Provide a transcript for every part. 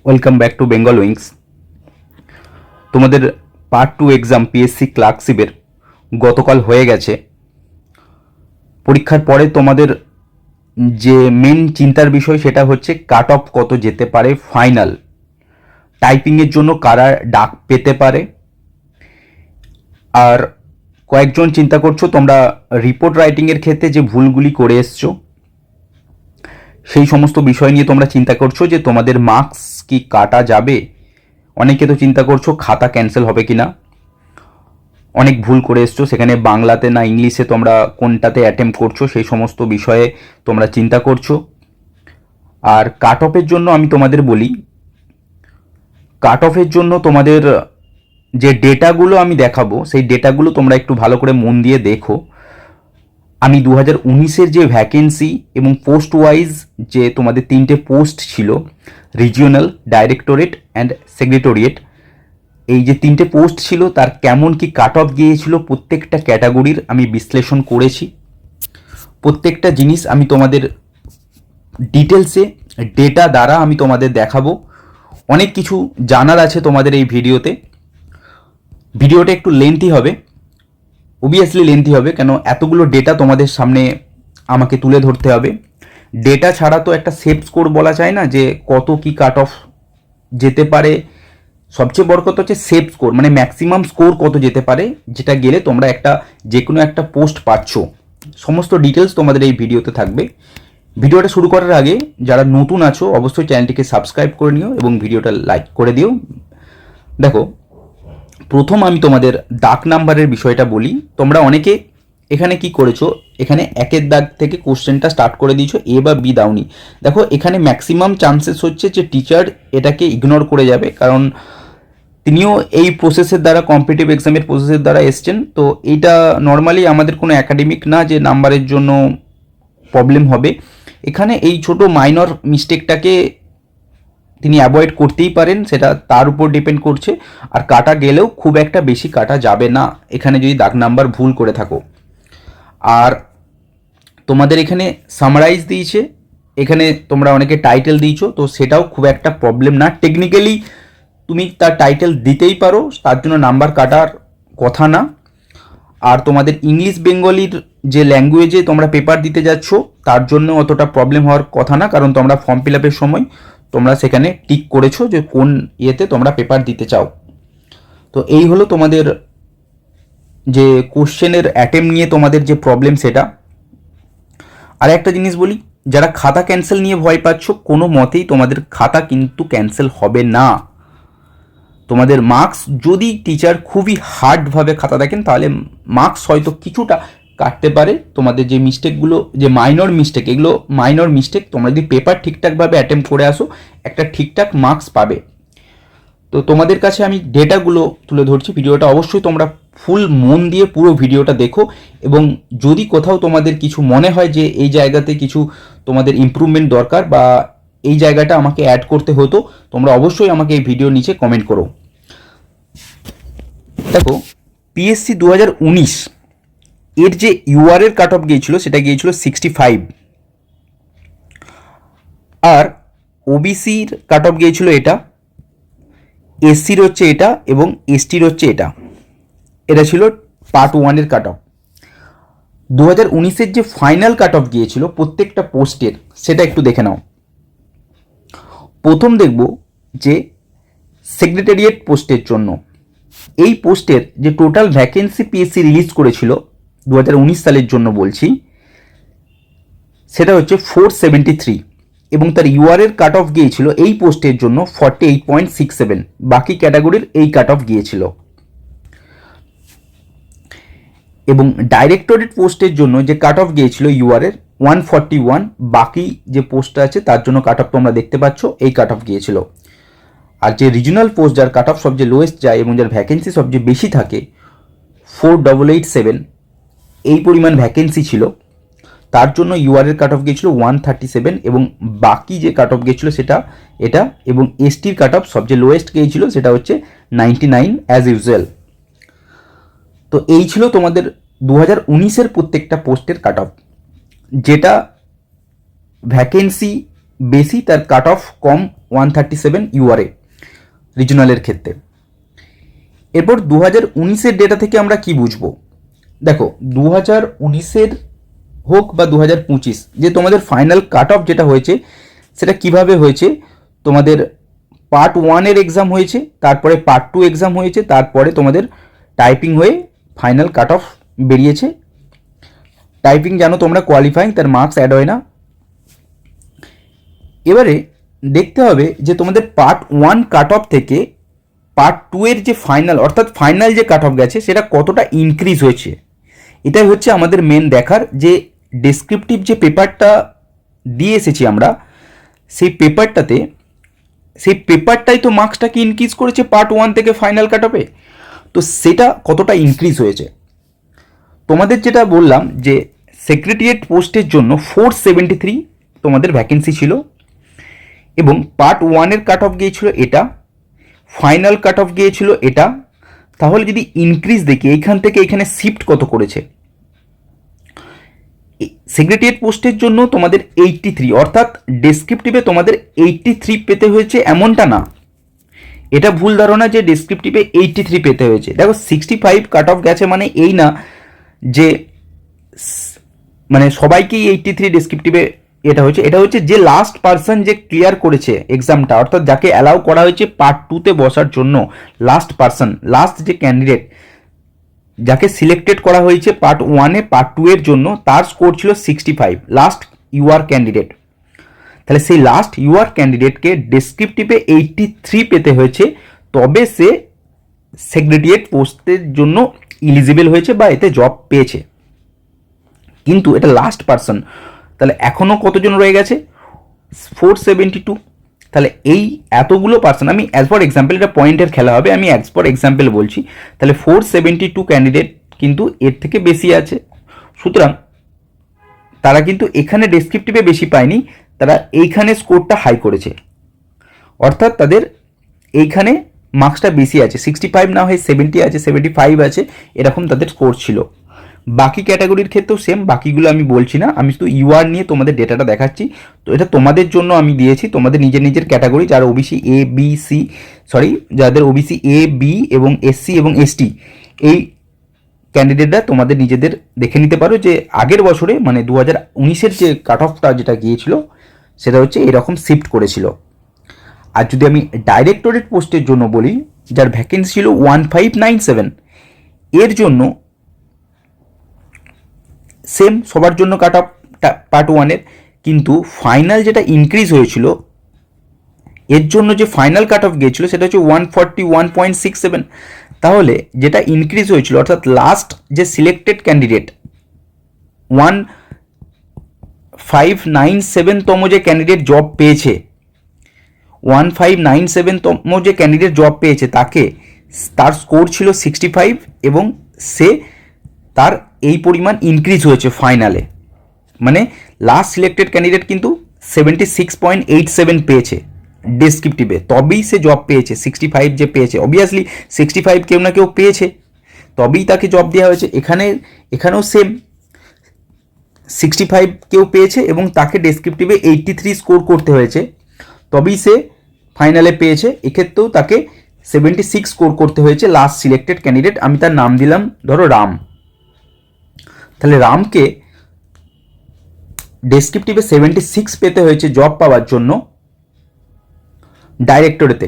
Welcome back to Bengal wings. তোমাদের part 2 exam PSC ক্লার্কশিপের গতকাল হয়ে গেছে। পরীক্ষার পরে তোমাদের যে মেন চিন্তার বিষয় সেটা হচ্ছে কাট অফ কত যেতে পারে ফাইনাল, টাইপিংয়ের জন্য কারা ডাক পেতে পারে। আর কয়েকজন চিন্তা করছো তোমরা রিপোর্ট রাইটিংয়ের ক্ষেত্রে যে ভুলগুলি করে এসছো সেই সমস্ত বিষয় নিয়ে তোমরা চিন্তা করছো যে তোমাদের মার্কস কি কাটা যাবে। অনেকে তো চিন্তা করছো খাতা ক্যান্সেল হবে কিনা, অনেক ভুল করে এসছো, সেখানে বাংলাতে না ইংলিশে তোমরা কোনটাতে অ্যাটেম্প করছো সেই সমস্ত বিষয়ে তোমরা চিন্তা করছো। আর কাট অফের জন্য আমি তোমাদের বলি, কাট অফের জন্য তোমাদের যে ডেটাগুলো আমি দেখাবো সেই ডেটাগুলো তোমরা একটু ভালো করে মন দিয়ে দেখো। আমি 2019-এর যে ভ্যাকেন্সি এবং পোস্ট ওয়াইজ যে তোমাদের 3টে পোস্ট ছিল, রিজিওনাল, ডাইরেক্টরেট অ্যান্ড সেক্রেটারিয়েট, এই যে 3টে পোস্ট ছিল তার কেমন কি কাট অফ গিয়েছিল প্রত্যেকটা ক্যাটাগরির আমি বিশ্লেষণ করেছি। প্রত্যেকটা জিনিস আমি তোমাদের ডিটেলসে ডেটা দ্বারা আমি তোমাদের দেখাবো। অনেক কিছু জানার আছে তোমাদের এই ভিডিওতে। ভিডিওটা একটু লেন্থি হবে, অবভিয়াসলি লেন্থি হবে, কেন এতগুলো ডেটা তোমাদের সামনে আমাকে তুলে ধরতে হবে। ডেটা ছাড়া তো একটা সেফ স্কোর বলা যায় না যে কত কি কাট অফ যেতে পারে। সবচেয়ে বড় কথা হচ্ছে সেফ স্কোর, মানে ম্যাক্সিমাম স্কোর কত যেতে পারে, যেটা গেলে তোমরা একটা যে কোনো একটা পোস্ট পাচ্ছ। সমস্ত ডিটেলস তোমাদের এই ভিডিওতে থাকবে। ভিডিওটা শুরু করার আগে যারা নতুন আছো অবশ্যই চ্যানেলটিকে সাবস্ক্রাইব করে নিও এবং ভিডিওটা লাইক করে দিও। দেখো, প্রথম আমি তোমাদের দাগ নাম্বারের বিষয়টা বলি। তোমরা অনেকে এখানে কি করেছো, এখানে একের দাগ থেকে কোশ্চেনটা স্টার্ট করে দিয়েছো, এ বা বি দাওনি। দেখো, এখানে ম্যাক্সিমাম চান্সেস হচ্ছে যে টিচার এটাকে ইগনোর করে যাবে, কারণ তিনিও এই প্রসেসের দ্বারা, কম্পিটিটিভ এক্সামের প্রসেসের দ্বারা এসছেন। তো এইটা নর্মালি আমাদের কোনো একাডেমিক না যে নাম্বারের জন্য প্রবলেম হবে। এখানে এই ছোট মাইনর মিস্টেকটাকে তিনি অ্যাভয়েড করতেই পারেন, সেটা তার উপর ডিপেন্ড করছে। আর কাটা গেলেও খুব একটা বেশি কাটা যাবে না এখানে যদি দাগ নাম্বার ভুল করে থাকো। আর তোমাদের এখানে সামারাইজ দিয়েছে, এখানে তোমরা অনেকে টাইটেল দিয়েছো, তো সেটাও খুব একটা প্রবলেম না। টেকনিক্যালি তুমি তার টাইটেল দিতেই পারো, তার জন্য নাম্বার কাটার কথা না। আর তোমাদের ইংলিশ বেঙ্গলির যে ল্যাঙ্গুয়েজে তোমরা পেপার দিতে যাচ্ছ তার জন্য অতটা প্রবলেম হওয়ার কথা না, কারণ তোমরা ফর্ম ফিল আপের সময় তোমরা সেখানে টিক করেছো যে কোন ইয়েতে তোমরা পেপার দিতে চাও। তো এই হলো তোমাদের যে কোশ্চেনের অ্যাটেম্প নিয়ে তোমাদের যে প্রবলেম সেটা। আর একটা জিনিস বলি, যারা খাতা ক্যান্সেল নিয়ে ভয় পাচ্ছ, কোনো মতেই তোমাদের খাতা কিন্তু ক্যান্সেল হবে না। তোমাদের মার্কস যদি টিচার খুবই হার্ডভাবে খাতা দেখেন তাহলে মার্কস হয়তো কিছুটা কাটতে পারে। তোমাদের যে মিস্টেকগুলো, যে মাইনর মিস্টেক, এগুলো মাইনর মিস্টেক। তোমরা যদি পেপার ঠিকঠাকভাবে অ্যাটেম্প করে আসো একটা ঠিকঠাক মার্কস পাবে। তো তোমাদের কাছে আমি ডেটাগুলো তুলে ধরছি, ভিডিওটা অবশ্যই তোমরা ফুল মন দিয়ে পুরো ভিডিওটা দেখো। এবং যদি কোথাও তোমাদের কিছু মনে হয় যে এই জায়গাতে কিছু তোমাদের ইমপ্রুভমেন্ট দরকার বা এই জায়গাটা আমাকে অ্যাড করতে হতো, তোমরা অবশ্যই আমাকে এই ভিডিওর নিচে কমেন্ট করো। দেখো, পিএসসি 2019 এর যে ইউআরের কাট অফ গিয়েছিল সেটা গিয়েছিল 65, আর ওবিসির কাট অফ গিয়েছিল এটা, এসসির হচ্ছে এটা এবং এসটির হচ্ছে এটা। এটা ছিল পার্ট 1-এর কাট অফ। 2019-এর যে ফাইনাল কাট অফ গিয়েছিল প্রত্যেকটা পোস্টের, সেটা একটু দেখে নাও। প্রথম দেখব যে সেক্রেটারিয়েট পোস্টের জন্য, এই পোস্টের যে টোটাল ভ্যাকেন্সি পিএসসি রিলিজ করেছিল 2019 সালের জন্য বলছি, সেটা হচ্ছে 473 এবং তার ইউআরের কাট অফ গিয়েছিল এই পোস্টের জন্য 48.67। বাকি ক্যাটাগরির এই কাট অফ গিয়েছিল। এবং ডাইরেক্টরেট পোস্টের জন্য যে কাট অফ গিয়েছিল ইউআরের 141, বাকি যে পোস্টটা আছে তার জন্য কাট অফ তোমরা দেখতে পাচ্ছ এই কাট অফ গিয়েছিল। আর যে রিজনাল পোস্ট যার কাট অফ সবচেয়ে লোয়েস্ট যায় এবং যার ভ্যাকেন্সি সবচেয়ে বেশি থাকে 4887, এই পরিমাণ ভ্যাকেন্সি ছিল, তার জন্য ইউআরের কাট অফ গিয়েছিল 137 এবং বাকি যে কাট অফ গিয়েছিল সেটা এটা। এবং এসটির কাট অফ সবচেয়ে লোয়েস্ট গিয়েছিল, সেটা হচ্ছে 99 অ্যাজ ইউজুয়াল। তো এই ছিল তোমাদের 2019-এর প্রত্যেকটা পোস্টের কাট অফ। যেটা ভ্যাকেন্সি বেশি, তার কাট অফ কম 137 ইউআরএ রিজনালের ক্ষেত্রে। এরপর 2019-এর ডেটা থেকে আমরা কি বুঝবো? দেখো 2019-এর হোক বা 2025, যে তোমাদের ফাইনাল কাট অফ যেটা হয়েছে সেটা কিভাবে হয়েছে, তোমাদের পার্ট 1-এর এক্সাম হয়েছে, তারপরে পার্ট 2 এক্সাম হয়েছে, তারপরে তোমাদের টাইপিং হয়ে ফাইনাল কাট অফ বেরিয়েছে। টাইপিং জানো তোমরা কোয়ালিফাইং, তার মার্কস অ্যাড হয় না। এবারে দেখতে হবে যে তোমাদের পার্ট 1 কাট অফ থেকে পার্ট 2-এর যে ফাইনাল, অর্থাৎ ফাইনাল যে কাট অফ গেছে সেটা কতটা ইনক্রিজ হয়েছে। এটাই হচ্ছে আমাদের মেন দেখার, যে ডেসক্রিপটিভ যে পেপারটা দিয়ে এসেছি আমরা, সেই পেপারটাই তো মার্কসটাকে ইনক্রিজ করেছে পার্ট 1 থেকে ফাইনাল কাট অফে। তো সেটা কতটা ইনক্রিজ হয়েছে। তোমাদের যেটা বললাম যে সেক্রেটারিয়েট পোস্টের জন্য 473 তোমাদের ভ্যাকেন্সি ছিল, এবং পার্ট 1-এর কাট অফ গিয়েছিল এটা, ফাইনাল কাট অফ গিয়েছিল এটা। তাহলে যদি ইনক্রিজ দেখি এইখান থেকে এখানে শিফট কত করেছে, সেক্রেটারিয়েট পোস্টের জন্য তোমাদের 83, অর্থাৎ ডেসক্রিপটিভে তোমাদের 83 পেতে হয়েছে এমনটা না। এটা ভুল ধারণা যে ডেসক্রিপটিভে 83 পেতে হয়েছে। দেখো 65 কাট অফ গেছে মানে এই না যে মানে সবাইকেই 83 ডেসক্রিপটিভে এটা হচ্ছে যে লাস্ট পার্সন যে ক্লিয়ার করেছে এক্সামটা, অর্থাৎ যাকে অ্যালাউ করা হয়েছে পার্ট 2-তে বসার জন্য, লাস্ট পার্সন, লাস্ট যে ক্যান্ডিডেট যাকে সিলেক্টেড করা হয়েছে পার্ট 1-এ পার্ট 2-এর জন্য, তার স্কোর ছিল 65, লাস্ট ইউআর ক্যান্ডিডেট। তাহলে সেই লাস্ট ইউআর ক্যান্ডিডেটকে ডেসক্রিপটিভে 83 পেতে হয়েছে, তবে সে সেক্রেটারিয়েট পোস্টের জন্য ইলিজিবল হয়েছে বা এতে জব পেয়েছে। কিন্তু এটা লাস্ট পার্সন, তাহলে এখনও কতজন রয়ে গেছে? 472। তাহলে এই এতগুলো পার্সন, আমি অ্যাজ ফর এক্সাম্পল, এটা পয়েন্টের খেলা হবে, আমি অ্যাজ ফর এক্সাম্পল বলছি, তাহলে 472 ক্যান্ডিডেট কিন্তু এর থেকে বেশি আছে। সুতরাং তারা কিন্তু এখানে ডেসক্রিপটিভে বেশি পায়নি, তারা এইখানে স্কোরটা হাই করেছে, অর্থাৎ তাদের এইখানে মার্কসটা বেশি আছে, 65 না হয়ে 70 আছে, 75 আছে, এরকম তাদের স্কোর ছিল। বাকি ক্যাটাগরির ক্ষেত্রেও সেম, বাকিগুলো আমি বলছি না, আমি শুধু ইউআর নিয়ে তোমাদের ডেটাটা দেখাচ্ছি। তো এটা তোমাদের জন্য আমি দিয়েছি, তোমাদের নিজের নিজের ক্যাটাগরি, যারা ওবিসি এ বি সি, যাদের ওবিসি এ বি এবং এসসি এবং এসটি, এই ক্যান্ডিডেটরা তোমাদের নিজেদের দেখে নিতে পারো যে আগের বছরে মানে 2019-এর যে কাট অফটা যেটা গিয়েছিল সেটা হচ্ছে এরকম শিফট করেছিল। আর যদি আমি ডাইরেক্টরেট পোস্টের জন্য বলি, যার ভ্যাকেন্সি ছিল 1597, এর জন্য সেম সবার জন্য কাট অফ পার্ট 1-এর, কিন্তু ফাইনাল যেটা ইনক্রিজ হয়েছিল এর জন্য যে ফাইনাল কাট অফ গিয়েছিল সেটা হচ্ছে 141.67। তাহলে যেটা ইনক্রিজ হয়েছিল, অর্থাৎ লাস্ট যে সিলেক্টেড ক্যান্ডিডেট 1597তম যে ক্যান্ডিডেট জব পেয়েছে, 1597তম যে ক্যান্ডিডেট জব পেয়েছে তার স্কোর ছিল 65, এবং সে তার এই পরিমাণ ইনক্রিজ হয়েছে ফাইনালে, মানে লাস্ট সিলেক্টেড ক্যান্ডিডেট কিন্তু 76.87 পেয়েছে ডেসক্রিপটিভে, তবেই সে জব পেয়েছে। 65 যে পেয়েছে, অবভিয়াসলি 65 কেউ না কেউ পেয়েছে, তবেই তাকে জব দেওয়া হয়েছে। এখানেও সেম 65 কেউ পেয়েছে এবং তাকে ডেসক্রিপটিভে 83 স্কোর করতে হয়েছে, তবেই সে ফাইনালে পেয়েছে। এক্ষেত্রেও তাকে 76 স্কোর করতে হয়েছে লাস্ট সিলেক্টেড ক্যান্ডিডেট। আমি তার নাম দিলাম ধরো রাম। তাহলে রামকে ডেসক্রিপটিভে 76 পেতে হয়েছে জব পাওয়ার জন্য ডাইরেক্টরেতে।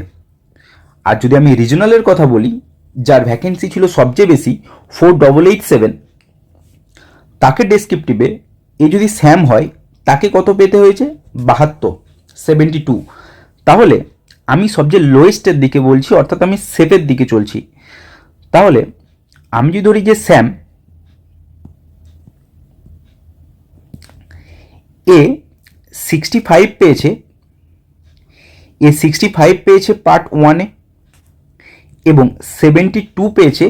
আর যদি আমি রিজনালের কথা বলি, যার ভ্যাকেন্সি ছিল সবচেয়ে বেশি 4887, তাকে ডেসক্রিপটিভে যদি স্যাম হয় তাকে কত পেতে হয়েছে? 72। তাহলে আমি সবচেয়ে লোয়েস্টের দিকে বলছি, অর্থাৎ আমি সেফের দিকে চলছি। তাহলে আমি যদি ধরি যে স্যাম এ 65 পেয়েছে, 65 পেয়েছে পার্ট 1-এ এবং 72 পেয়েছে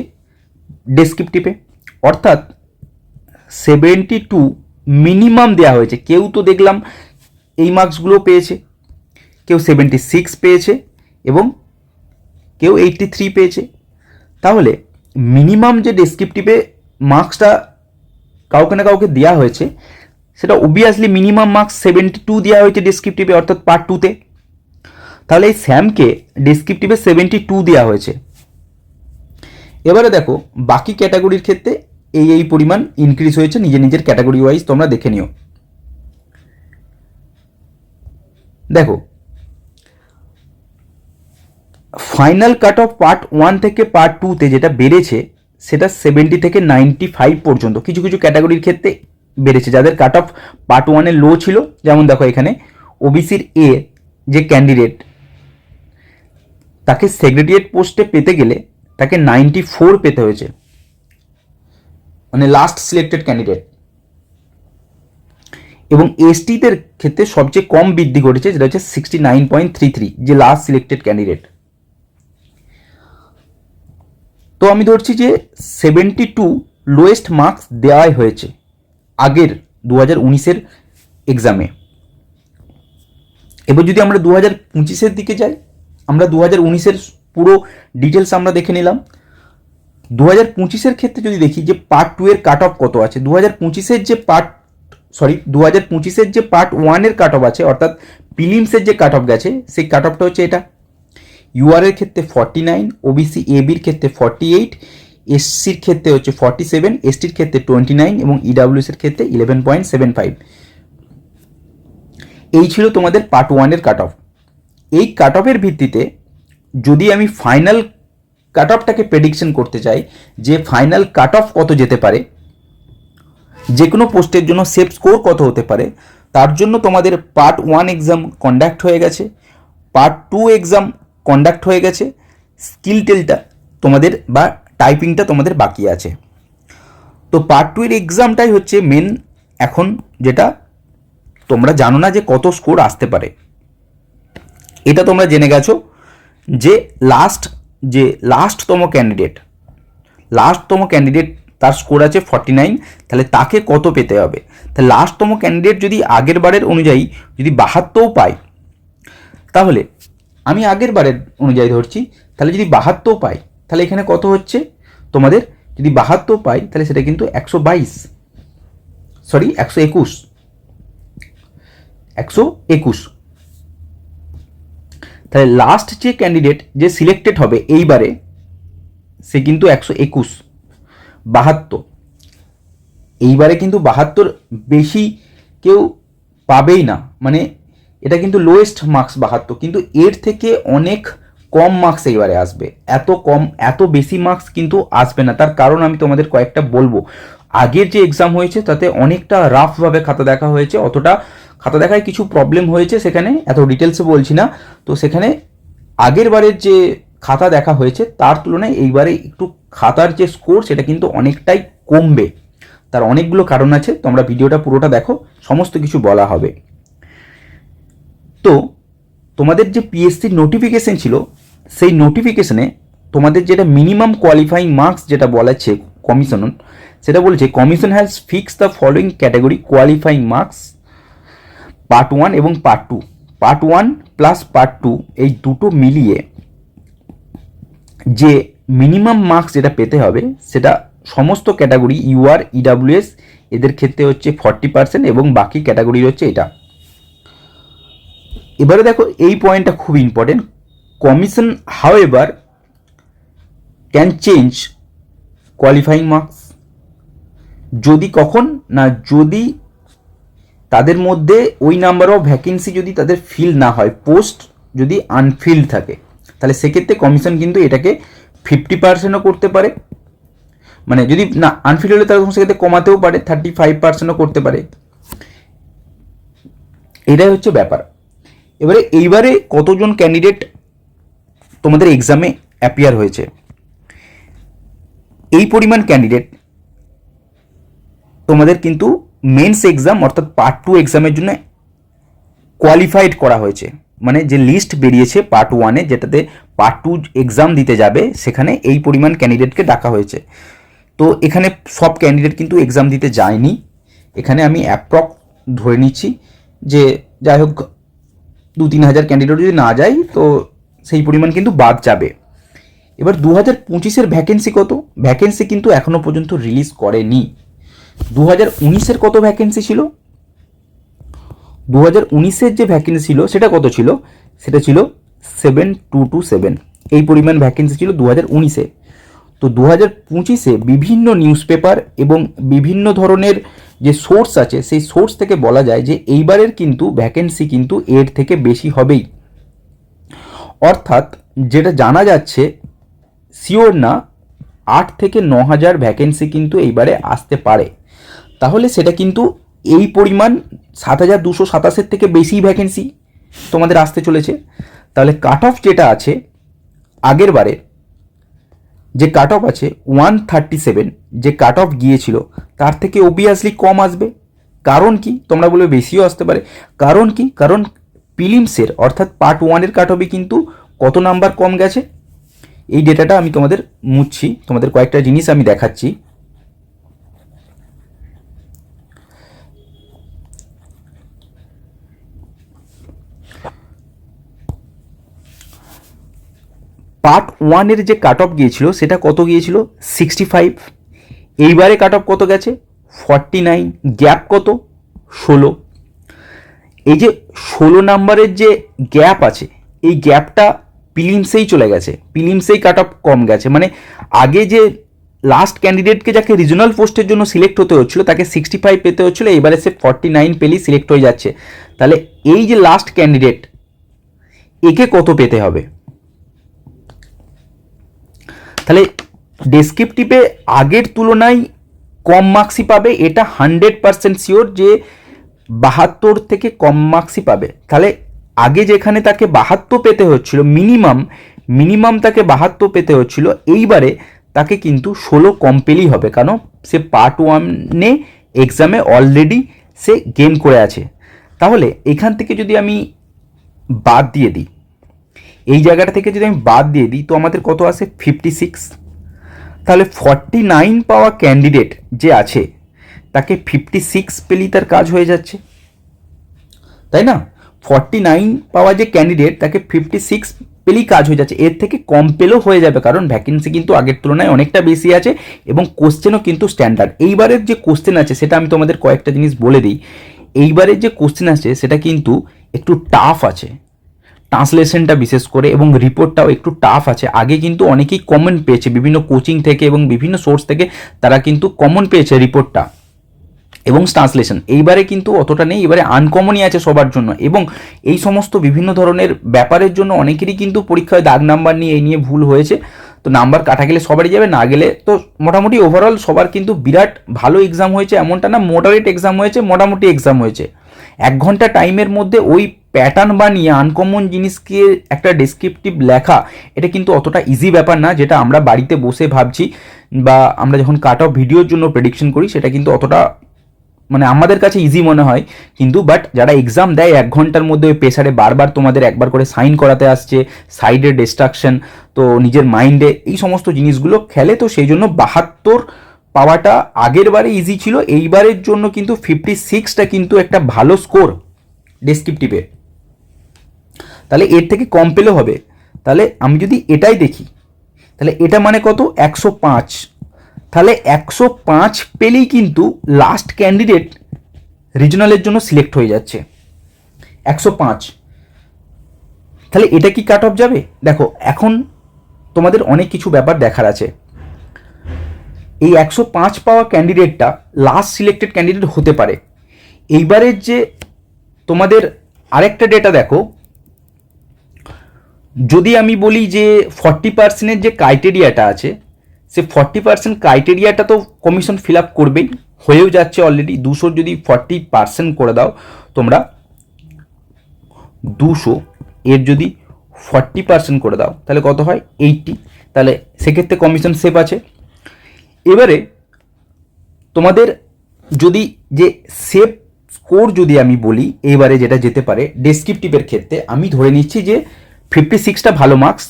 ডেসক্রিপটিভে, অর্থাৎ 72 মিনিমাম দেওয়া হয়েছে। কেউ তো দেখলাম এই মার্কসগুলো পেয়েছে, কেউ 76 পেয়েছে এবং কেউ 83 পেয়েছে। তাহলে মিনিমাম যে ডেসক্রিপটিভে মার্কসটা কাউকে না কাউকে দেওয়া হয়েছে, সেটা অবভিয়াসলি মিনিমাম মার্কস 72 দেওয়া হয়েছে ডেসক্রিপটিভে, অর্থাৎ পার্ট 2তে। তাহলে এই স্যামকে ডেসক্রিপটিভে 72 দেওয়া হয়েছে। এবারে দেখো বাকি ক্যাটাগরির ক্ষেত্রে এই পরিমাণ ইনক্রিজ হয়েছে, নিজের ক্যাটাগরি ওয়াইজ তোমরা দেখে নিও। দেখো ফাইনাল কাট অফ পার্ট 1 থেকে পার্ট 2তে যেটা বেড়েছে সেটা 70 থেকে 95 পর্যন্ত কিছু কিছু ক্যাটাগরির ক্ষেত্রে বেড়েছে, যাদের কাট অফ পার্ট 1-এ লো ছিল। যেমন দেখো এখানে ওবিসির এ যে ক্যান্ডিডেট, তাকে সেক্রেটারিয়েট পোস্টে পেতে গেলে তাকে 94 পেতে হয়েছে, মানে লাস্ট সিলেক্টেড ক্যান্ডিডেট। এবং এসটিদের ক্ষেত্রে সবচেয়ে কম বৃদ্ধি ঘটেছে, যেটা হচ্ছে 69.33, যে লাস্ট সিলেক্টেড ক্যান্ডিডেট। তো আমি ধরছি যে 72 লোয়েস্ট মার্কস দেওয়াই হয়েছে আগের 2019-এর এক্সামে। এবার যদি আমরা 2025-এর দিকে যাই, আমরা 2019-এর পুরো ডিটেলস আমরা দেখে নিলাম। 2025-এর ক্ষেত্রে যদি দেখি যে পার্ট 2-এর কাট অফ কত আছে, 2025-এর যে পার্ট 1-এর কাট অফ আছে, অর্থাৎ প্রিলিমসের যে কাট অফ গেছে, সেই কাট অফটা হচ্ছে এটা। ইউআরের ক্ষেত্রে 49, ওবিসি এবির ক্ষেত্রে 48, এসসির ক্ষেত্রে হচ্ছে 47, এসটির ক্ষেত্রে 29 এবং ইডাব্লিউএসের ক্ষেত্রে 11.75। এই ছিল তোমাদের পার্ট 1-এর কাট অফ। এই কাট অফের ভিত্তিতে যদি আমি ফাইনাল কাট অফটাকে প্রেডিকশন করতে চাই যে ফাইনাল কাট অফ কত যেতে পারে, যে কোনো পোস্টের জন্য সেফ স্কোর কত হতে পারে, তার জন্য তোমাদের পার্ট 1 এক্সাম কন্ডাক্ট হয়ে গেছে, পার্ট 2 এক্সাম কন্ডাক্ট হয়ে গেছে, স্কিল টেলটা তোমাদের বা টাইপিংটা তোমাদের বাকি আছে। তো পার্ট 2-এর এক্সামটাই হচ্ছে মেন এখন, যেটা তোমরা জানো না যে কত স্কোর আসতে পারে। এটা তোমরা জেনে গেছো যে লাস্টতম ক্যান্ডিডেট তার স্কোর আছে 49, তাহলে তাকে কত পেতে হবে। তাহলে লাস্টতম ক্যান্ডিডেট যদি আগের বারের অনুযায়ী যদি 72 পায়, তাহলে আমি আগের বারের অনুযায়ী ধরছি, তাহলে যদি 72 পাই, তাহলে এখানে কত হচ্ছে তোমাদের, যদি 72 পাই তাহলে সেটা কিন্তু 121, তাহলে লাস্ট যে ক্যান্ডিডেট যে সিলেক্টেড হবে এইবারে, সে কিন্তু 121, 72। এইবারে কিন্তু 72 বেশি কেউ পাবেই না, মানে এটা কিন্তু লোয়েস্ট মার্কস 72, কিন্তু এর থেকে অনেক কম মার্কস এইবারে আসবে। এত বেশি মার্কস কিন্তু আসবে না। তার কারণ আমি তোমাদের কয়েকটা বলবো। আগের যে এক্সাম হয়েছে তাতে অনেকটা রাফভাবে খাতা দেখা হয়েছে, অতটা খাতা দেখায় কিছু প্রবলেম হয়েছে, সেখানে এত ডিটেলসে বলছি না। তো সেখানে আগের বারের যে খাতা দেখা হয়েছে তার তুলনায় এইবারে একটু খাতার যে স্কোর সেটা কিন্তু অনেকটাই কমবে। তার অনেকগুলো কারণ আছে, তোমরা ভিডিওটা পুরোটা দেখো, সমস্ত কিছু বলা হবে। তো তোমাদের যে পিএসসির নোটিফিকেশন ছিল, সেই নোটিফিকেশনে তোমাদের যেটা মিনিমাম কোয়ালিফাইং মার্কস যেটা বলেছে কমিশন, সেটা বলেছে commission has fix the following category qualifying marks part 1 এবং পার্ট 2। পার্ট 1 প্লাস পার্ট 2 এই দুটো মিলিয়ে যে মিনিমাম মার্কস যেটা পেতে হবে সেটা সমস্ত ক্যাটাগরি ইউআর, ইডাব্লিউএস এদের ক্ষেত্রে হচ্ছে 40% এবং বাকি ক্যাটাগরির হচ্ছে এটা। এবারে দেখো এই পয়েন্টটা খুব important. Commission however can change qualifying marks যদি তাদের মধ্যে ওই নাম্বার অফ ভ্যাকেন্সি যদি তাদের ফিল না হয়, পোস্ট যদি আনফিল্ড থাকে, তাহলে সেক্ষেত্রে কমিশন কিন্তু এটাকে 50%ও করতে পারে, মানে যদি না আনফিল্ড হলে তাহলে সেক্ষেত্রে কমাতেও পারে, 35%ও করতে পারে। এটাই হচ্ছে ব্যাপার। এইবারে কতজন ক্যান্ডিডেট তোমাদের এক্সামে অ্যাপিয়ার হয়েছে, এই পরিমাণ ক্যান্ডিডেট তোমাদের কিন্তু মেন্স এক্সাম অর্থাৎ পার্ট 2 এক্সামের জন্য কোয়ালিফাইড করা হয়েছে। মানে যে লিস্ট বেরিয়েছে পার্ট 1-এ, যেটাতে পার্ট 2 এক্সাম দিতে যাবে, সেখানে এই পরিমাণ ক্যান্ডিডেটকে ডাকা হয়েছে। তো এখানে সব ক্যান্ডিডেট কিন্তু এক্সাম দিতে যায়নি, এখানে আমি অ্যাপ্রক্স ধরে নিচ্ছি যে যাই হোক 2-3 হাজার ক্যান্ডিডেট যদি না যায় তো সেই পরিমাণ কিন্তু বাদ যাবে। এবার 2025-এর ভ্যাকেন্সি কত, ভ্যাকেন্সি কিন্তু এখনো পর্যন্ত রিলিজ করেনি। 2019-এর কত ভ্যাকেন্সি ছিল 2019-এর যে ভ্যাকেন্সি ছিল সেটা কত ছিল, সেটা ছিল 7227, এই পরিমাণ ভ্যাকেন্সি ছিল 2019-এ। তো 2025-এ বিভিন্ন নিউজ পেপার এবং বিভিন্ন ধরনের যে সোর্স আছে সেই সোর্স থেকে বলা যায় যে এইবারের কিন্তু ভ্যাকেন্সি কিন্তু এর থেকে বেশি হবেই। অর্থাৎ যেটা জানা যাচ্ছে, শিওর না, 8 থেকে 9,000 ভ্যাকেন্সি কিন্তু এইবারে আসতে পারে। তাহলে সেটা কিন্তু এই পরিমাণ 7,227-এর থেকে বেশি ভ্যাকেন্সি তোমাদের আসতে চলেছে। তাহলে কাট অফ যেটা আছে, আগের বারে যে কাট অফ আছে 137, যে কাট অফ গিয়েছিল তার থেকে অবভিয়াসলি কম আসবে। কারণ কি, তোমরা বলবে বেশিও আসতে পারে। কারণ কি, কারণ প্রিলিমসের অর্থাৎ পার্ট 1-এর কাট অফে কিন্তু কত নাম্বার কম গেছে, এই ডেটাটা আমি তোমাদের মুছছি, তোমাদের কয়েকটা জিনিস আমি দেখাচ্ছি। পার্ট 1-এর যে কাট অফ গিয়েছিল সেটা কত গিয়েছিল, 65। এইবারে কাট অফ কত গেছে, 49। গ্যাপ কত, 16। এই যে 16 নাম্বারের যে গ্যাপ আছে, এই গ্যাপটা প্রিলিমসেই চলে গেছে, প্রিলিমসেই কাট অফ কম গেছে। মানে আগে যে লাস্ট ক্যান্ডিডেটকে যাকে রিজনাল পোস্টের জন্য সিলেক্ট হতে হচ্ছিল তাকে 65 পেতে হচ্ছিল, এবারে সে 49 পেলেই সিলেক্ট হয়ে যাচ্ছে। তাহলে এই যে লাস্ট ক্যান্ডিডেট, একে কত পেতে হবে? তাহলে ডেসক্রিপটিভে আগের তুলনায় কম মার্কসই পাবে, এটা 100% শিওর যে 72 থেকে কম মার্কসই পাবে। তাহলে আগে যেখানে তাকে 72 পেতে হচ্ছিল, মিনিমাম তাকে 72 পেতে হচ্ছিল, এইবারে তাকে কিন্তু 16 কম পেলেই হবে, কারণ সে পার্ট 1-এ এক্সামে অলরেডি সে গেম করে আছে। তাহলে এখান থেকে যদি আমি বাদ দিয়ে দিই, এই জায়গাটা থেকে যদি আমি বাদ দিয়ে দিই, তো আমাদের কত আসে, 56। তাহলে 49 পাওয়া ক্যান্ডিডেট যে আছে তাকে 56 পেলেই তার কাজ হয়ে যাচ্ছে, তাই না? 49 পাওয়া যে ক্যান্ডিডেট তাকে 56 পেলেই কাজ হয়ে যাচ্ছে, এর থেকে কম পেলেও হয়ে যাবে, কারণ ভ্যাকেন্সি কিন্তু আগের তুলনায় অনেকটা বেশি আছে এবং কোশ্চেনও কিন্তু স্ট্যান্ডার্ড। এইবারের যে কোশ্চেন আছে সেটা আমি তোমাদের কয়েকটা জিনিস বলে দিই। এইবারের যে কোশ্চেন আছে সেটা কিন্তু একটু টাফ আছে, ট্রান্সলেশনটা বিশেষ করে, এবং রিপোর্টটাও একটু টাফ আছে। আগে কিন্তু অনেকেই কমন পেয়েছে বিভিন্ন কোচিং থেকে এবং বিভিন্ন সোর্স থেকে, তারা কিন্তু কমন পেয়েছে রিপোর্টটা এবং ট্রান্সলেশন। এইবারে কিন্তু অতটা নেই, এবারে আনকমনই আছে সবার জন্য, এবং এই সমস্ত বিভিন্ন ধরনের ব্যাপারের জন্য অনেকেরই কিন্তু পরীক্ষায় দাগ নাম্বার নিয়ে এই নিয়ে ভুল হয়েছে। তো নাম্বার কাটা গেলে সবারই যাবে, না গেলে তো মোটামুটি ওভারঅল সবার কিন্তু বিরাট ভালো এক্সাম হয়েছে এমনটা না, মডারেট এক্সাম হয়েছে, মোটামুটি এক্সাম হয়েছে। 1 ঘন্টা টাইমের মধ্যে ওই প্যাটার্ন বানিয়ে আনকমন জিনিসকে একটা ডেসক্রিপটিভ লেখা, এটা কিন্তু অতটা ইজি ব্যাপার না যেটা আমরা বাড়িতে বসে ভাবছি, বা আমরা যখন কাট অফ ভিডিওর জন্য প্রেডিকশন করি সেটা কিন্তু অতটা মানে আমাদের কাছে ইজি মনে হয়। কিন্তু বাট যারা এক্সাম দেয় 1 ঘন্টার মধ্যে ওই প্রেসারে বারবার তোমাদের একবার করে সাইন করাতে আসছে, সাইডের ডিস্ট্রাকশন, তো নিজের মাইন্ডে এই সমস্ত জিনিসগুলো খেলে, তো সেই জন্য 72 পাওয়াটা আগের বারে ইজি ছিল, এইবারের জন্য কিন্তু 56টা কিন্তু একটা ভালো স্কোর ডেসক্রিপটিভে। তাহলে এর থেকে কম পেলেও হবে। তাহলে আমি যদি এটাই দেখি, তাহলে এটা মানে কত, 105। তাহলে 105 পেলেই কিন্তু লাস্ট ক্যান্ডিডেট রিজনালের জন্য সিলেক্ট হয়ে যাচ্ছে, 105। তাহলে এটা কি কাট অফ যাবে? দেখো এখন তোমাদের অনেক কিছু ব্যাপার দেখার আছে। এই 105 পাওয়া ক্যান্ডিডেটটা লাস্ট সিলেক্টেড ক্যান্ডিডেট হতে পারে। এইবারের যে তোমাদের আরেকটা ডেটা দেখো, যদি আমি বলি যে 40%-এর যে ক্রাইটেরিয়াটা আছে, সে 40% ক্রাইটেরিয়াটা তো কমিশন ফিল আপ করবেই, হয়েও যাচ্ছে অলরেডি। 200 যদি 40% করে দাও তোমরা, 200 এর যদি 40% করে দাও তাহলে কত হয়, 80। তাহলে সেক্ষেত্রে কমিশন সেভ আছে। এবারে তোমাদের যদি যে সেভ স্কোর যদি আমি বলি, এবারে যেটা যেতে পারে ডেসক্রিপটিভের ক্ষেত্রে, আমি ধরে নিচ্ছি যে 56টা ভালো মার্কস,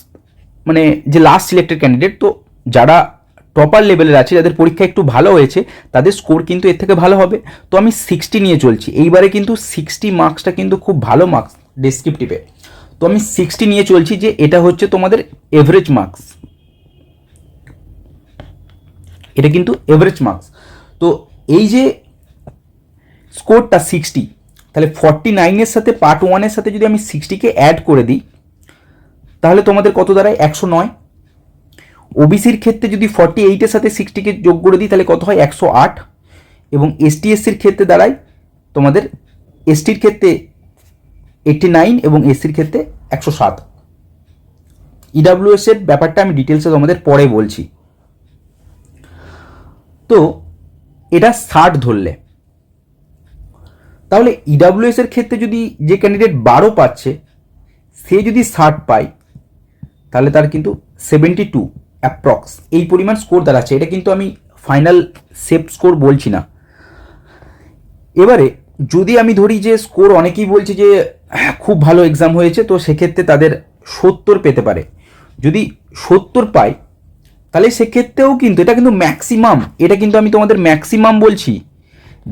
মানে যে লাস্ট সিলেক্টেড ক্যান্ডিডেট, তো যারা টপার লেভেলের আছে, যাদের পরীক্ষা একটু ভালো হয়েছে, তাদের স্কোর কিন্তু এর থেকে ভালো হবে। তো আমি 60 নিয়ে চলছি, এইবারে কিন্তু 60 মার্কসটা কিন্তু খুব ভালো মার্কস ডেসক্রিপটিভে। তো আমি 60 নিয়ে চলছি, যে এটা হচ্ছে তোমাদের এভারেজ মার্কস, এটা কিন্তু এভারেজ মার্কস। তো এই যে স্কোরটা 60, তাহলে 49-এর সাথে পার্ট 1-এর সাথে যদি আমি 60-কে অ্যাড করে দিই তাহলে তোমাদের কত দাঁড়ায় 109। ওবিসির ক্ষেত্রে যদি 48-এর সাথে 60-কে যোগ করে দিই তাহলে কত হয় 108। এবং এসটি এসসির ক্ষেত্রে দাঁড়ায় তোমাদের এসটির ক্ষেত্রে 89 এবং এসসির ক্ষেত্রে 107। ইডাব্লিউএস এর ব্যাপারটা আমি ডিটেলসে তোমাদের পরে বলছি। তো এটা 60 ধরলে, তাহলে ইডাব্লিউএস এর ক্ষেত্রে যদি যে ক্যান্ডিডেট 12 পাচ্ছে সে যদি 60 পায় তাহলে তার কিন্তু 72 অ্যাপ্রক্স এই পরিমাণ স্কোর দাঁড়াচ্ছে। এটা কিন্তু আমি ফাইনাল সেভ স্কোর বলছি না। এবারে যদি আমি ধরি যে স্কোর অনেকেই বলছে যে খুব ভালো এক্সাম হয়েছে, তো সেক্ষেত্রে তাদের 70 পেতে পারে। যদি 70 পায় তাহলে সেক্ষেত্রেও কিন্তু এটা কিন্তু ম্যাক্সিমাম, এটা কিন্তু আমি তোমাদের ম্যাক্সিমাম বলছি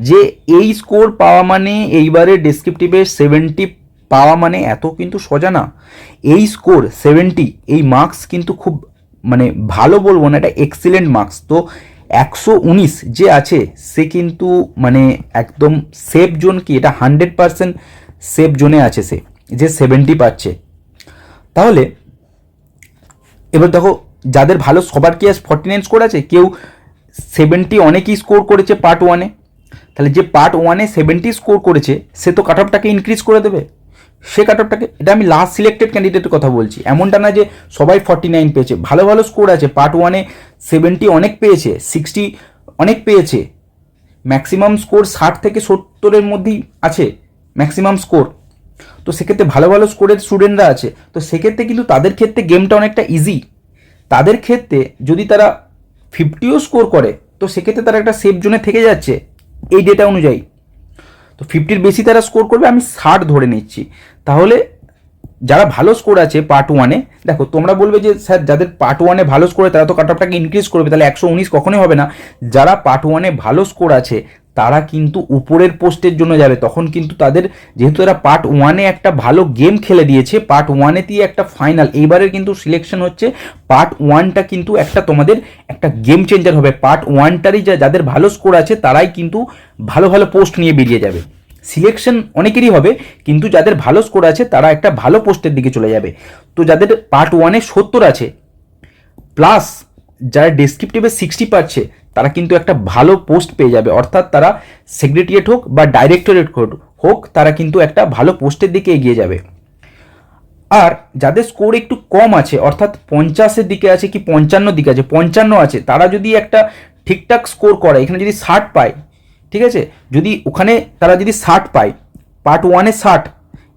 যে এই স্কোর পাওয়া মানে এইবারে ডেসক্রিপটিভে 70 পাওয়া মানে এত কিন্তু সোজা না। এই স্কোর 70 এই মার্কস কিন্তু খুব মানে ভালো বলবো না, এটা এক্সিলেন্ট মার্কস। তো 119 যে আছে সে কিন্তু মানে একদম সেফ জোন, কি এটা 100% সেফ জোনে আছে সে, যে 70 পাচ্ছে। তাহলে এবার দেখো যাদের ভালো, সবার কি 49 স্কোর আছে, কেউ 70 অনেকেই স্কোর করেছে পার্ট 1-এ, তাহলে যে পার্ট 1-এ 70 স্কোর করেছে সে তো কাট অফটাকে ইনক্রিজ করে দেবে, সে কাট অফটাকে, এটা আমি লাস্ট সিলেক্টেড ক্যান্ডিডেটের কথা বলছি, এমনটা না যে সবাই 49 পেয়েছে। ভালো ভালো স্কোর আছে, পার্ট 1-এ 70 অনেক পেয়েছে, 60 অনেক পেয়েছে, ম্যাক্সিমাম স্কোর 60 থেকে 70-এর মধ্যেই আছে ম্যাক্সিমাম স্কোর। তো সেক্ষেত্রে ভালো ভালো স্কোরের স্টুডেন্টরা আছে, তো সেক্ষেত্রে কিন্তু তাদের ক্ষেত্রে গেমটা অনেকটা ইজি। তাদের ক্ষেত্রে যদি তারা 50ও স্কোর করে তো সেক্ষেত্রে তারা একটা সেফ জোনে থেকে যাচ্ছে এই ডেটা অনুযায়ী। তো 50-র বেশি তারা স্কোর করবে, আমি 60 ধরে নিচ্ছি। তাহলে যারা ভালো স্কোর আছে পার্ট 1-এ, দেখো তোমরা বলবে যে স্যার যাদের পার্ট 1-এ ভালো স্কোর তারা তো কাট অফটাকে ইনক্রিজ করবে, তাহলে 119 কখনোই হবে না। যারা পার্ট 1-এ ভালো স্কোর আছে তারা কিন্তু উপরের পোস্টের জন্য যাবে, তখন কিন্তু তাদের যেহেতু এরা পার্ট 1-এ একটা ভালো গেম খেলে দিয়েছে, পার্ট 1-এতেই একটা ফাইনাল, এইবারের কিন্তু সিলেকশন হচ্ছে পার্ট 1টা কিন্তু একটা তোমাদের একটা গেম চেঞ্জার হবে। পার্ট 1টারই যাদের ভালো স্কোর আছে তারাই কিন্তু ভালো ভালো পোস্ট নিয়ে বেরিয়ে যাবে। সিলেকশন অনেকেরই হবে, কিন্তু যাদের ভালো স্কোর আছে তারা একটা ভালো পোস্টের দিকে চলে যাবে। তো যাদের পার্ট 1-এ 70 আছে প্লাস যারা ডেসক্রিপটিভে 60 পাচ্ছে তারা কিন্তু একটা ভালো পোস্ট পেয়ে যাবে, অর্থাৎ তারা সেক্রেটারিয়েট হোক বা ডাইরেক্টরেট হোক তারা কিন্তু একটা ভালো পোস্টের দিকে এগিয়ে যাবে। আর যাদের স্কোর একটু কম আছে, অর্থাৎ 50-এর দিকে আছে কি 55-র দিকে আছে, 55 আছে, তারা যদি একটা ঠিকঠাক স্কোর করে, এখানে যদি 60 পায়, ঠিক আছে, যদি ওখানে তারা যদি 60 পায়, পার্ট 1-এ 60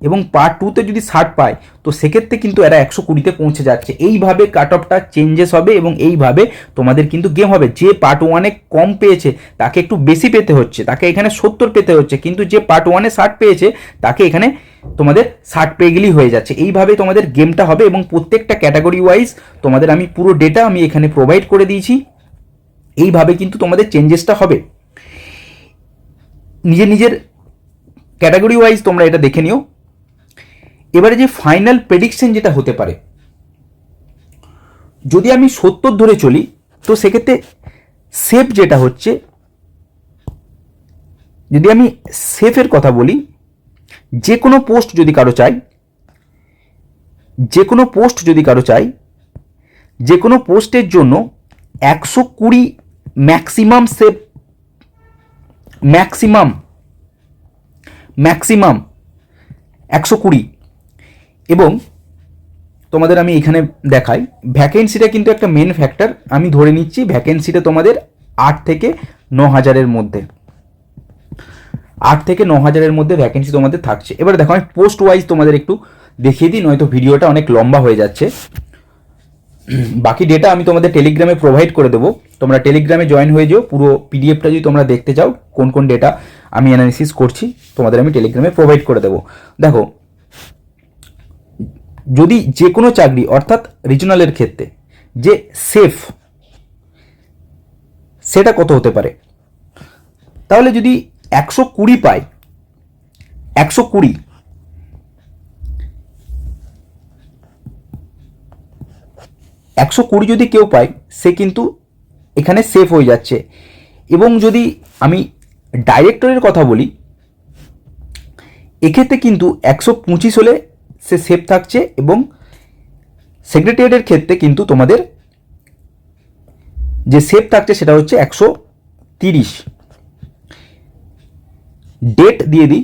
এবং পার্ট 2-তে যদি 60 পায়, তো সেক্ষেত্রে কিন্তু এরা 120-তে পৌঁছে যাচ্ছে। এইভাবে কাট অফটা চেঞ্জেস হবে এবং এইভাবে তোমাদের কিন্তু গেম হবে। যে পার্ট 1-এ কম পেয়েছে তাকে একটু বেশি পেতে হচ্ছে, তাকে এখানে 70 পেতে হচ্ছে, কিন্তু যে পার্ট 1-এ 60 পেয়েছে তাকে এখানে তোমাদের 60 পেয়ে গেলেই হয়ে যাচ্ছে। এইভাবে তোমাদের গেমটা হবে এবং প্রত্যেকটা ক্যাটাগরি ওয়াইজ তোমাদের আমি পুরো ডেটা আমি এখানে প্রোভাইড করে দিয়েছি। এইভাবে কিন্তু তোমাদের চেঞ্জেসটা হবে। নিজের নিজের ক্যাটাগরি ওয়াইজ তোমরা এটা দেখে নিও। এবারে যে ফাইনাল প্রেডিকশন যেটা হতে পারে, যদি আমি 70 ধরে চলি তো সেক্ষেত্রে সেফ যেটা হচ্ছে, যদি আমি সেফের কথা বলি, যে কোনো পোস্ট যদি কারো চাই, যে কোনো পোস্ট যদি কারো চাই, যে কোনো পোস্টের জন্য 120 ম্যাক্সিমাম সেফ, ম্যাক্সিমাম 120। এবং তোমাদের আমি এখানে দেখাই ভ্যাকেন্সিটা কিন্তু একটা মেন ফ্যাক্টর, আমি ধরে নিচ্ছি ভ্যাকেন্সিটা তোমাদের 8 থেকে 9,000-এর মধ্যে, 8 থেকে 9,000-এর মধ্যে ভ্যাকেন্সি তোমাদের থাকছে। এবারে দেখো আমি পোস্ট ওয়াইজ তোমাদের একটু দেখিয়ে দিই, নয়তো ভিডিওটা অনেক লম্বা হয়ে যাচ্ছে। বাকি ডেটা আমি তোমাদের টেলিগ্রামে প্রোভাইড করে দেবো, তোমরা টেলিগ্রামে জয়েন হয়ে যাও। পুরো পিডিএফটা যদি তোমরা দেখতে চাও কোন কোন ডেটা আমি অ্যানালিসিস করছি তোমাদের আমি টেলিগ্রামে প্রোভাইড করে দেবো। দেখো যদি যে কোনো চাকরি অর্থাৎ রিজনালের ক্ষেত্রে যে সেফ সেটা কত হতে পারে, তাহলে যদি 120 পায়, 120 যদি কেউ পায় সে কিন্তু এখানে সেফ হয়ে যাচ্ছে। এবং যদি আমি ডাইরেক্টরের কথা বলি, এক্ষেত্রে কিন্তু 125 হলে সে সেফ থাকছে, এবং সেক্রেটারিয়েটের ক্ষেত্রে কিন্তু তোমাদের যে সেফ থাকছে সেটা হচ্ছে 130। ডেট দিয়ে দিই,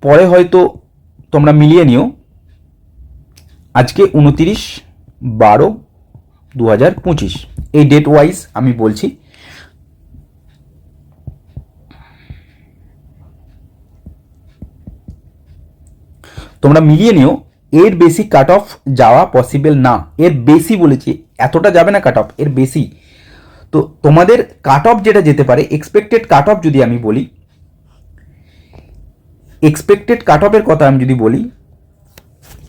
পরে হয়তো তোমরা মিলিয়ে নিও। আজকে 29/12/2025 এই ডেট ওয়াইজ আমি বলছি। তোমরা মিলিয়ে নিও, এর বেশি কাট অফ যাওয়া পসিবল না। এর বেশি বলেছি, এতটা যাবে না কাট অফ, এর বেশি। তো তোমাদের কাট অফ যেটা যেতে পারে, এক্সপেক্টেড কাট অফ যদি আমি বলি, এক্সপেক্টেড কাট অফের কথা আমি যদি বলি,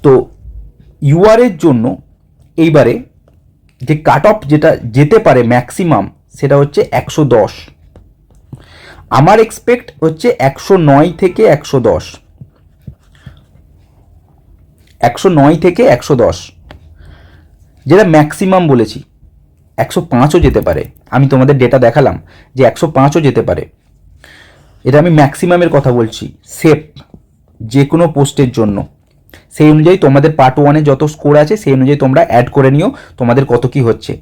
তো ইউআরের জন্য এইবারে যে কাট অফ যেটা যেতে পারে ম্যাক্সিমাম, সেটা হচ্ছে 110। আমার এক্সপেক্ট হচ্ছে 109 থেকে 110, 109 থেকে 110 যেটা ম্যাক্সিমাম বলেছি। 105ও যেতে পারে, আমি তোমাদের ডেটা দেখালাম যে 105ও যেতে পারে। এটা আমি ম্যাক্সিমামের কথা বলছি, সেফ যে কোনো পোস্টের জন্য। সেই অনুযায়ী তোমাদের পার্ট 1-এ যত স্কোর আছে সেই অনুযায়ী তোমরা অ্যাড করে নিও তোমাদের কত কি হচ্ছে।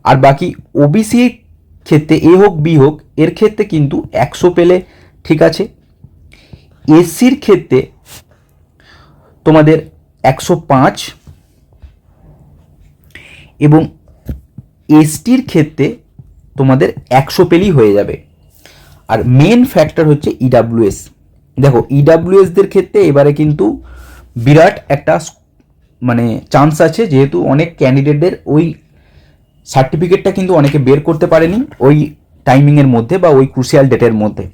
আর বাকি ওবিসির ক্ষেত্রে এ হোক বি হোক, এর ক্ষেত্রে কিন্তু 100 পেলে ঠিক আছে। এসসির ক্ষেত্রে তোমাদের 105, এবং এসটির ক্ষেত্রে তোমাদের 100 পেলেই হয়ে যাবে। আর মেন ফ্যাক্টর হচ্ছে ইডাব্লিউএস। দেখো ইডাব্লিউএসদের ক্ষেত্রে এবারে কিন্তু বিরাট একটা মানে চান্স আছে, যেহেতু অনেক ক্যান্ডিডেটদের ওই সার্টিফিকেটটা কিন্তু অনেকে বের করতে পারেনি ওই টাইমিংয়ের মধ্যে বা ওই ক্রুশিয়াল ডেটের মধ্যে।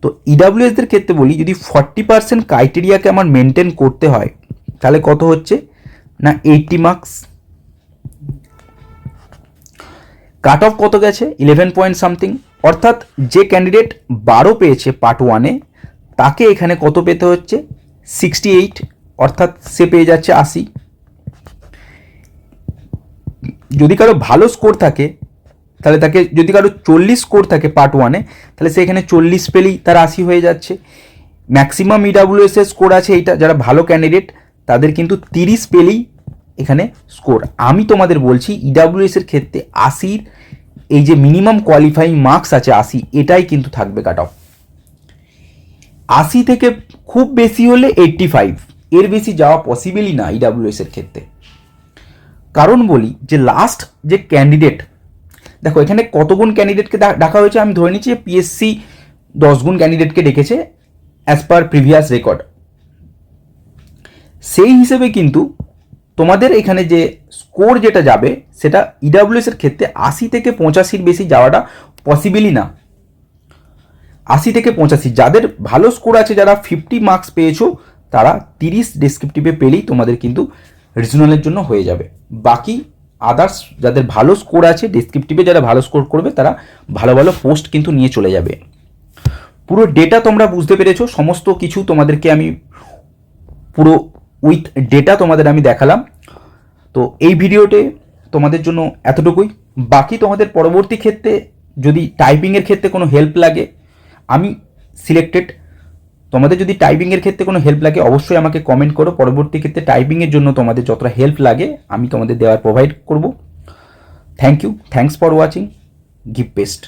তো ইডাব্লিউএসদের ক্ষেত্রে বলি, যদি 40% ক্রাইটেরিয়াকে আমার মেনটেন করতে হয়, তাহলে কত হচ্ছে না 80 মার্কস। কাট অফ কত গেছে 11 পয়েন্ট সামথিং, অর্থাৎ যে ক্যান্ডিডেট 12 পেয়েছে পার্ট 1-এ, তাকে এখানে কত পেতে হচ্ছে 68, অর্থাৎ সে পেয়ে যাচ্ছে 80। যদি কারো ভালো স্কোর থাকে তাহলে তাকে, যদি কারো 40 স্কোর থাকে পার্ট 1-এ, তাহলে সে এখানে 40 পেলেই তার 80 হয়ে যাচ্ছে। ম্যাক্সিমাম ইডাব্লিউএস এর স্কোর আছে এইটা, যারা ভালো ক্যান্ডিডেট তাদের কিন্তু 30 পেলেই এখানে স্কোর। আমি তোমাদের বলছি ইডাব্লিউএস এর ক্ষেত্রে 80-র এই যে মিনিমাম কোয়ালিফাইং মার্কস আছে 80, এটাই কিন্তু থাকবে কাট অফ। 80 থেকে খুব বেশি হলে 85, এর বেশি যাওয়া পসিবলই না ইডাব্লিউএস এর ক্ষেত্রে। কারণ বলি যে লাস্ট যে ক্যান্ডিডেট, দেখো এখানে কত গুণ ক্যান্ডিডেটকে ডাকা হয়েছে, আমি ধরে নিচ্ছি পিএসসি 10 গুণ ক্যান্ডিডেটকে ডেকেছে অ্যাজ পার প্রিভিয়াস রেকর্ড। সেই হিসেবে কিন্তু তোমাদের এখানে যে স্কোর যেটা যাবে সেটা ইডাব্লিউএস এর ক্ষেত্রে 80 থেকে 85-র বেশি যাওয়াটা পসিবলই না। 80 থেকে 85, যাদের ভালো স্কোর আছে, যারা 50 মার্কস পেয়েছো, তারা 30 ডেসক্রিপটিভে পেলেই তোমাদের কিন্তু রিজনালের জন্য হয়ে যাবে। বাকি আদার্স যাদের ভালো স্কোর আছে ডেসক্রিপটিভে, যারা ভালো স্কোর করবে তারা ভালো ভালো পোস্ট কিন্তু নিয়ে চলে যাবে। পুরো ডেটা তোমরা বুঝতে পেরেছো, সমস্ত কিছু তোমাদেরকে আমি পুরো উইথ ডেটা তোমাদের আমি দেখালাম। তো এই ভিডিওতে তোমাদের জন্য এতটুকুই। বাকি তোমাদের পরবর্তী ক্ষেত্রে যদি টাইপিংয়ের ক্ষেত্রে কোনো হেল্প লাগে, আমি সিলেক্টেড। তোমাদের যদি টাইপিংয়ের ক্ষেত্রে কোনো হেল্প লাগে অবশ্যই আমাকে কমেন্ট করো। পরবর্তী ক্ষেত্রে টাইপিংয়ের জন্য তোমাদের যতটা হেল্প লাগে আমি তোমাদের দেওয়ার প্রোভাইড করব। Thank you, thanks for watching, give best.